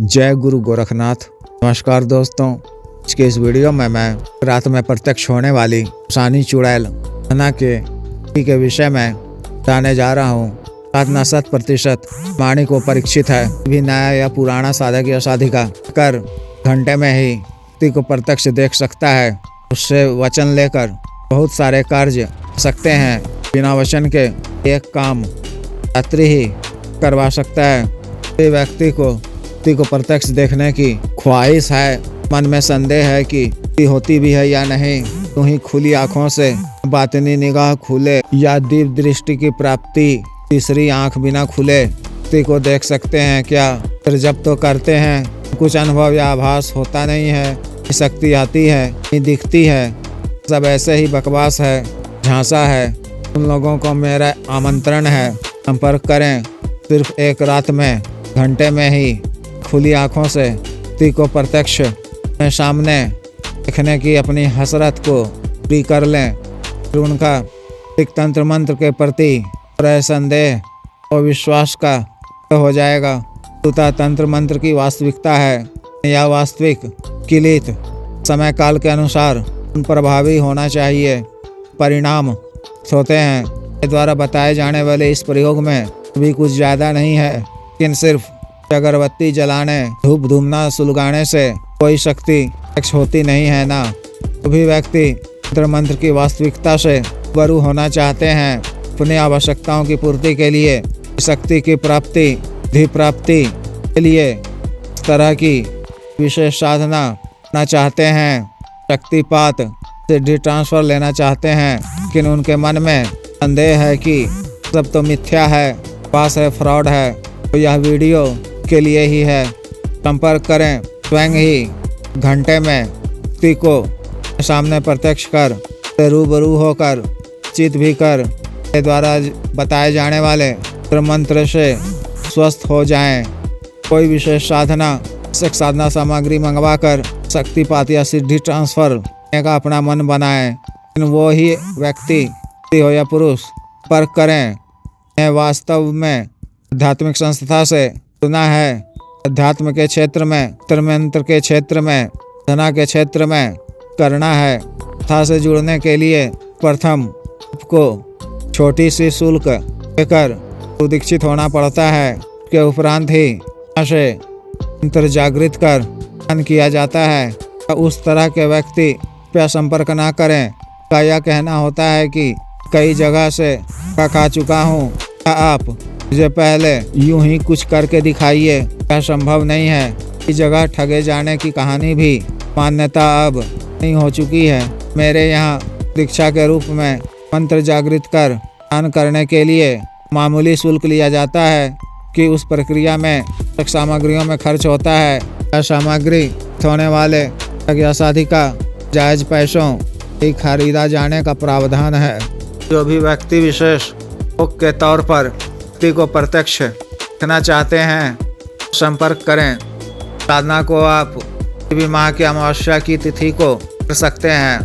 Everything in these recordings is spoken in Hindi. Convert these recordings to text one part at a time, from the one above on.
जय गुरु गोरखनाथ। नमस्कार दोस्तों, आज के इस वीडियो में मैं रात में प्रत्यक्ष होने वाली सानी चुड़ैल घटना के विषय में बताने जा रहा हूँ। साधना 100% वाणी को परीक्षित है। भी नया या पुराना साधक या साधिका कर घंटे में ही व्यक्ति को प्रत्यक्ष देख सकता है। उससे वचन लेकर बहुत सारे कार्य सकते हैं। बिना वचन के एक काम रात्रि ही करवा सकता है। व्यक्ति को प्रत्यक्ष देखने की ख्वाहिश है, मन में संदेह है कि होती भी है या नहीं, तो ही खुली आंखों से बातिनी निगाह खुले या दिव्य दृष्टि की प्राप्ति तीसरी आंख बिना खुले व्यक्ति को देख सकते हैं क्या। फिर जब तो करते हैं कुछ अनुभव या आभास होता नहीं है, शक्ति आती है नहीं दिखती है, सब ऐसे ही बकवास है, झांसा है। उन लोगों को मेरा आमंत्रण है, संपर्क करें। सिर्फ एक रात में घंटे में ही खुली आंखों से व्यक्ति को प्रत्यक्ष में सामने देखने की अपनी हसरत को पूरी कर लें। फिर उनका एक तंत्र मंत्र के प्रति संदेह और विश्वास का हो जाएगा। तथा तंत्र मंत्र की वास्तविकता है या वास्तविक किलित समय काल के अनुसार प्रभावी होना चाहिए। परिणाम होते हैं द्वारा बताए जाने वाले इस प्रयोग में भी कुछ ज़्यादा नहीं है, लेकिन सिर्फ अगरबत्ती जलाने धूप धूमना सुलगाने से कोई शक्ति होती नहीं है ना। सभी व्यक्ति तंत्र मंत्र की वास्तविकता से रूबरू होना चाहते हैं। अपनी आवश्यकताओं की पूर्ति के लिए शक्ति की प्राप्ति धि प्राप्ति के लिए इस तरह की विशेष साधना करना चाहते हैं। शक्तिपात सिद्धि ट्रांसफर लेना चाहते हैं, लेकिन उनके मन में संदेह है कि सब तो मिथ्या है, पास है, फ्रॉड है। तो यह वीडियो के लिए ही है। संपर्क करें। स्वयं ही घंटे में व्यक्ति को सामने प्रत्यक्ष कर रूबरू होकर चित भी कर के द्वारा बताए जाने वाले मंत्र से स्वस्थ हो जाएं। कोई विशेष साधना सामग्री मंगवाकर शक्तिपात या सिद्धि ट्रांसफर का अपना मन बनाएं। वो ही व्यक्ति हो या पुरुष संपर्क करें। वास्तव में आध्यात्मिक संस्था से सुना है। अध्यात्म के क्षेत्र में, मंत्र के क्षेत्र में, धना के क्षेत्र में करना है। संस्था से जुड़ने के लिए प्रथम आपको छोटी सी शुल्क लेकर दीक्षित होना पड़ता है। उसके उपरांत ही से मंत्र जागृत कर ध्यान किया जाता है। उस तरह के व्यक्ति पे संपर्क ना करें। का यह कहना होता है कि कई जगह से खा चुका हूँ, आप मुझे पहले यूं ही कुछ करके दिखाइए। क्या संभव नहीं है। इस जगह ठगे जाने की कहानी भी मान्यता अब नहीं हो चुकी है। मेरे यहाँ दीक्षा के रूप में मंत्र जागृत कर ध्यान करने के लिए मामूली शुल्क लिया जाता है कि उस प्रक्रिया में सामग्रियों में खर्च होता है। यह सामग्री होने वाले या साधिका जायज पैसों ही खरीदा जाने का प्रावधान है। जो भी व्यक्ति विशेष भोग के तौर पर व्यक्ति को प्रत्यक्ष देखना चाहते हैं, संपर्क करें। साधना को आप भी माह की अमावस्या की तिथि को कर सकते हैं।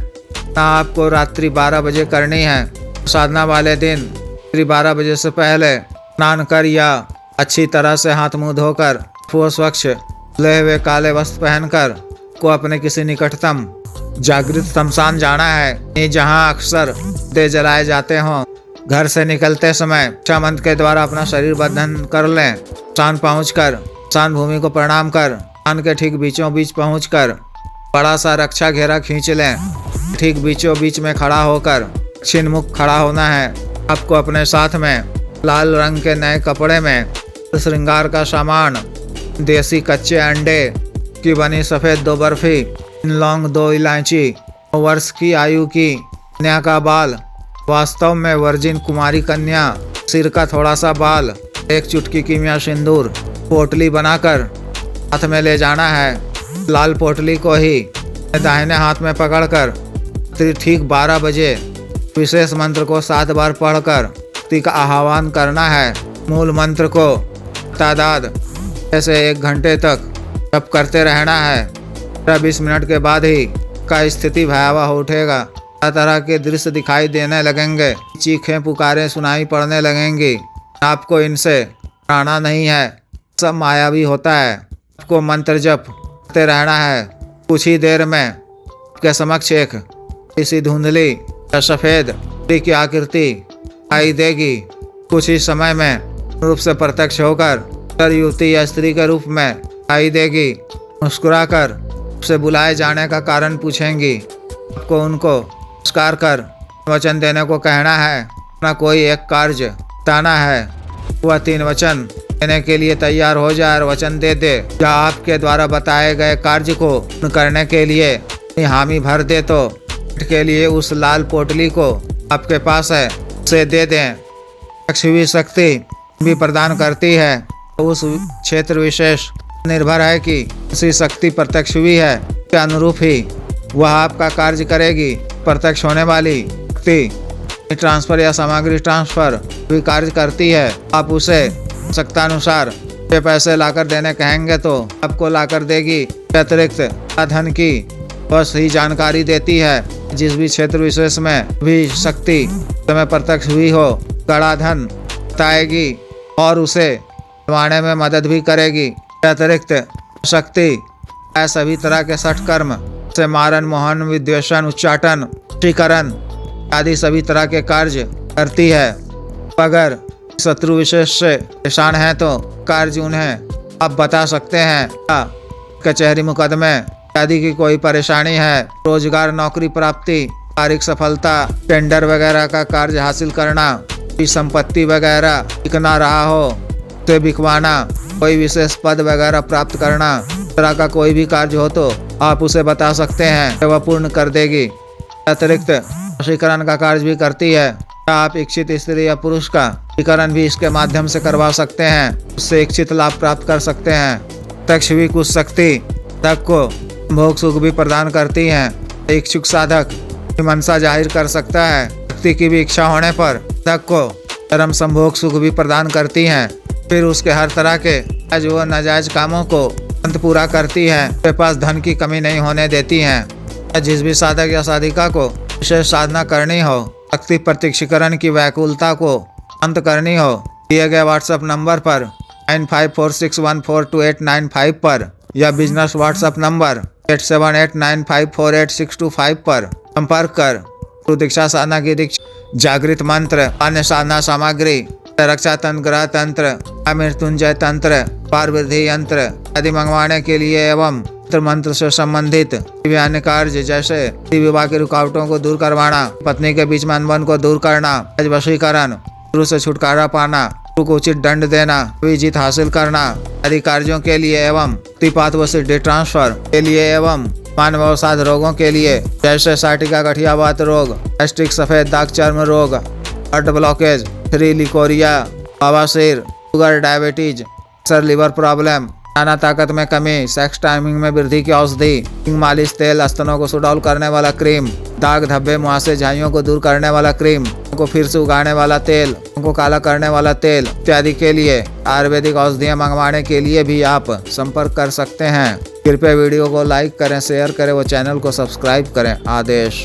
ना आपको रात्रि 12 बजे करनी है। साधना वाले दिन रात्रि 12 बजे से पहले स्नान कर या अच्छी तरह से हाथ मुंह धोकर स्वच्छ धुले हुए काले वस्त्र पहनकर को अपने किसी निकटतम जागृत शमशान जाना है, जहाँ अक्सर दे जलाए जाते हों। घर से निकलते समय रक्षा मंत्र के द्वारा अपना शरीर बंधन कर लें। शमशान पहुंचकर शमशान भूमि को प्रणाम कर शमशान के ठीक बीचों बीच पहुंचकर बड़ा सा रक्षा घेरा खींच लें। ठीक बीचों बीच में खड़ा होकर दक्षिण मुख खड़ा होना है। आपको अपने साथ में लाल रंग के नए कपड़े में श्रृंगार का सामान, देसी कच्चे अंडे की बनी सफ़ेद 2 बर्फी, 3 लौंग, 2 इलायची, 9 वर्ष की आयु की कन्या का बाल, वास्तव में वर्जिन कुमारी कन्या, सिर का थोड़ा सा बाल, 1 चुटकी कीमिया सिंदूर, पोटली बनाकर हाथ में ले जाना है। लाल पोटली को ही दाहिने हाथ में पकड़कर ठीक 12 बजे विशेष मंत्र को 7 बार पढ़कर व्यक्ति का आह्वान करना है। मूल मंत्र को तादाद ऐसे 1 घंटे तक जप करते रहना है। 20 मिनट के बाद ही का स्थिति भयावह हो उठेगा। तरह के दृश्य दिखाई देने लगेंगे, चीखें पुकारें सुनाई पड़ने लगेंगी। आपको इनसे डरना नहीं है, सब मायावी होता है। आपको मंत्र जप करते रहना है। कुछ ही देर में आपके समक्ष एक इसी धुंधली या सफ़ेद की आकृति आई देगी। कुछ ही समय में रूप से प्रत्यक्ष होकर युवती या स्त्री के रूप में आई देगी। मुस्कुराकर उसे बुलाए जाने का कारण पूछेंगी। आपको उनको नमस्कार कर वचन देने को कहना है। अपना कोई एक कार्य बताना है। वह 3 वचन देने के लिए तैयार हो जाए और वचन दे दे या आपके द्वारा बताए गए कार्य को करने के लिए हामी भर दे तो के लिए उस लाल पोटली को आपके पास है उसे दे दें। शिवी शक्ति भी प्रदान करती है। तो उस क्षेत्र विशेष निर्भर है कि उसी शक्ति प्रत्यक्ष हुई है के अनुरूप ही वह आपका कार्य करेगी। प्रत्यक्ष होने वाली शक्ति ट्रांसफर या सामग्री ट्रांसफर भी कार्य करती है। आप उसे आवश्यकतानुसार पैसे लाकर देने कहेंगे तो आपको लाकर देगी। अतिरिक्त धन की बस ही जानकारी देती है। जिस भी क्षेत्र विशेष में भी शक्ति समय प्रत्यक्ष हुई हो कड़ा धन बताएगी और उसे बनवाने में मदद भी करेगी। अतिरिक्त शक्ति सभी तरह के 60 कर्म से मारन, मोहन, विद्वेषण, उच्चाटन, वशीकरण आदि सभी तरह के कार्य करती है। अगर शत्रु विशेष से परेशान है तो कार्य उन्हें आप बता सकते हैं। कचहरी मुकदमे आदि की कोई परेशानी है, रोजगार, नौकरी प्राप्ति, कारिक सफलता, टेंडर वगैरह का कार्य हासिल करना, संपत्ति वगैरह बिकना रहा हो तो बिकवाना, कोई विशेष पद वगैरह प्राप्त करना, तरह का कोई भी कार्य हो तो आप उसे बता सकते हैं, वह पूर्ण कर देगी। अतिरिक्त वशीकरण का कार्य भी करती है। आप इच्छित स्त्री या पुरुष का वशीकरण भी इसके माध्यम से करवा सकते हैं, उससे इच्छित लाभ प्राप्त कर सकते हैं। तक्ष भी कुछ शक्ति तक को भोग सुख भी प्रदान करती हैं। इच्छुक साधक मनसा जाहिर कर सकता है। शक्ति की भी इच्छा होने पर तक को धर्म संभोग सुख भी प्रदान करती हैं। फिर उसके हर तरह के जायज व नाजायज कामों को अंत पूरा करती है। उसके पास धन की कमी नहीं होने देती हैं। जिस भी साधक या साधिका को विशेष साधना करनी हो, शक्ति प्रत्यक्षीकरण की व्याकुलता को अंत करनी हो, दिए गए व्हाट्सएप नंबर पर 9546142895 पर या बिजनेस व्हाट्सएप नंबर 8789548625 पर संपर्क कर दीक्षा साधना की दीक्षा, जागृत मंत्र, अन्य साधना सामग्री, रक्षा तंत्र, ग्रह तंत्र, मृत्युंजय तंत्र, पारवृद्धि यंत्र आदि मंगवाने के लिए एवं मंत्र से संबंधित अन्य कार्य जैसे विवाह की रुकावटों को दूर करवाना, पत्नी के बीच में अनबन को दूर करना, वशीकरण, गुरु से छुटकारा पाना, गुरु को उचित दंड देना, जीत हासिल करना आदि कार्यों के लिए एवं तिपात व सिद्धि ट्रांसफर के लिए एवं मानव अवसाद रोगों के लिए जैसे साटिका, गठियावात रोग, गैस्ट्रिक, सफेद दाग, चर्म रोग, हार्ट ब्लॉकेज, 3 लिकोरिया, बवासीर, sugar, diabetes, sir, liver problem, नाना ताकत में कमी, सेक्स टाइमिंग में वृद्धि की औषधि, मालिश तेल, स्तनों को सुडौल करने वाला क्रीम, दाग, धब्बे, मुहासे, झाइयों को दूर करने वाला क्रीम, को फिर से उगाने वाला तेल, को काला करने वाला तेल इत्यादि के लिए आयुर्वेदिक औषधियाँ मंगवाने के लिए भी आप संपर्क कर सकते हैं। कृपया वीडियो को लाइक करें, शेयर करें व चैनल को सब्सक्राइब करें। आदेश।